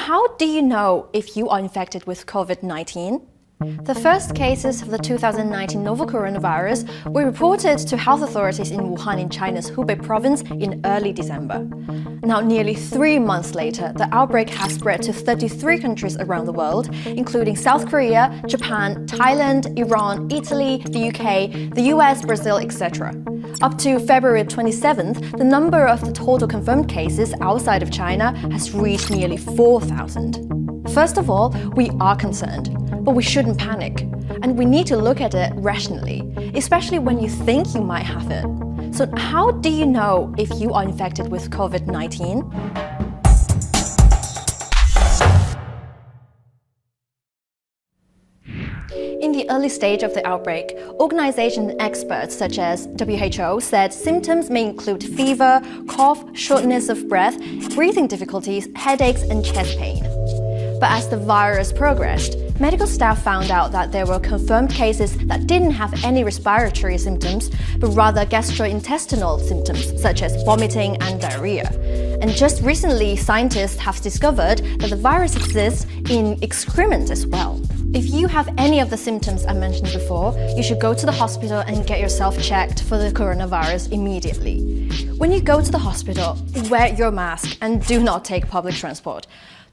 how do you know if you are infected with COVID-19? The first cases of the 2019 novel coronavirus were reported to health authorities in Wuhan in China's Hubei province in early December. Now, nearly 3 months later, the outbreak has spread to 33 countries around the world, including South Korea, Japan, Thailand, Iran, Italy, the UK, the US, Brazil, etc. Up to February 27th, the number of the total confirmed cases outside of China has reached nearly 4,000. First of all, we are concerned, but we shouldn't panic. And we need to look at it rationally, especially when you think you might have it. So how do you know if you are infected with COVID-19? In the early stage of the outbreak, organization experts such as WHO said symptoms may include fever, cough, shortness of breath, breathing difficulties, headaches, and chest pain. But as the virus progressed, medical staff found out that there were confirmed cases that didn't have any respiratory symptoms, but rather gastrointestinal symptoms such as vomiting and diarrhea. And just recently, scientists have discovered that the virus exists in excrement as well. If you have any of the symptoms I mentioned before, you should go to the hospital and get yourself checked for the coronavirus immediately. When you go to the hospital, wear your mask and do not take public transport.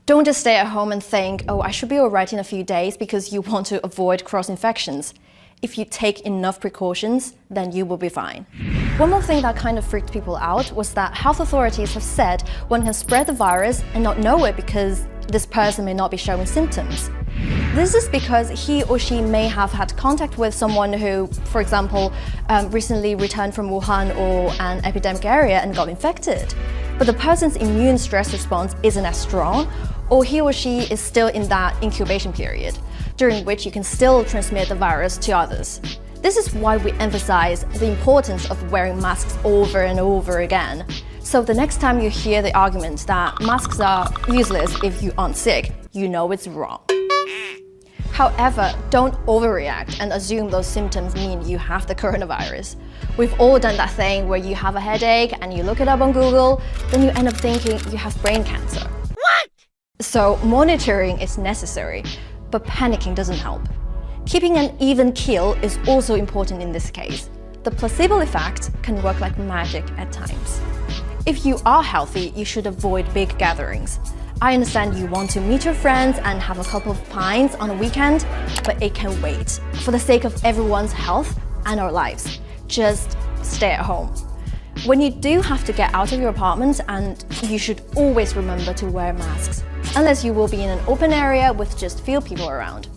Don't just stay at home and think, oh, I should be alright in a few days because you want to avoid cross-infections. If you take enough precautions, then you will be fine. One more thing that kind of freaked people out was that health authorities have said one can spread the virus and not know it because this person may not be showing symptoms. This is because he or she may have had contact with someone who, for example, recently returned from Wuhan or an epidemic area and got infected. But the person's immune stress response isn't as strong, or he or she is still in that incubation period, during which you can still transmit the virus to others. This is why we emphasize the importance of wearing masks over and over again. So the next time you hear the argument that masks are useless if you aren't sick, you know it's wrong. However, don't overreact and assume those symptoms mean you have the coronavirus. We've all done that thing where you have a headache and you look it up on Google, then you end up thinking you have brain cancer. What? So monitoring is necessary, but panicking doesn't help. Keeping an even keel is also important in this case. The placebo effect can work like magic at times. If you are healthy, you should avoid big gatherings. I understand you want to meet your friends and have a couple of pints on a weekend, but it can wait. For the sake of everyone's health and our lives, just stay at home. When you do have to get out of your apartment, and you should always remember to wear masks, unless you will be in an open area with just few people around.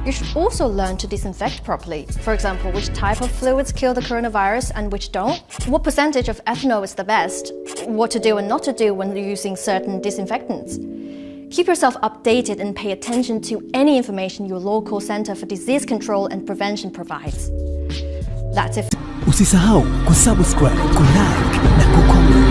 You should also learn to disinfect properly. For example, which type of fluids kill the coronavirus and which don't, what percentage of ethanol is the best, what to do and not to do when using certain disinfectants. Keep yourself updated and pay attention to any information your local Center for Disease Control and Prevention provides. That's it. Usisahau kusubscribe, kulike na kucomment.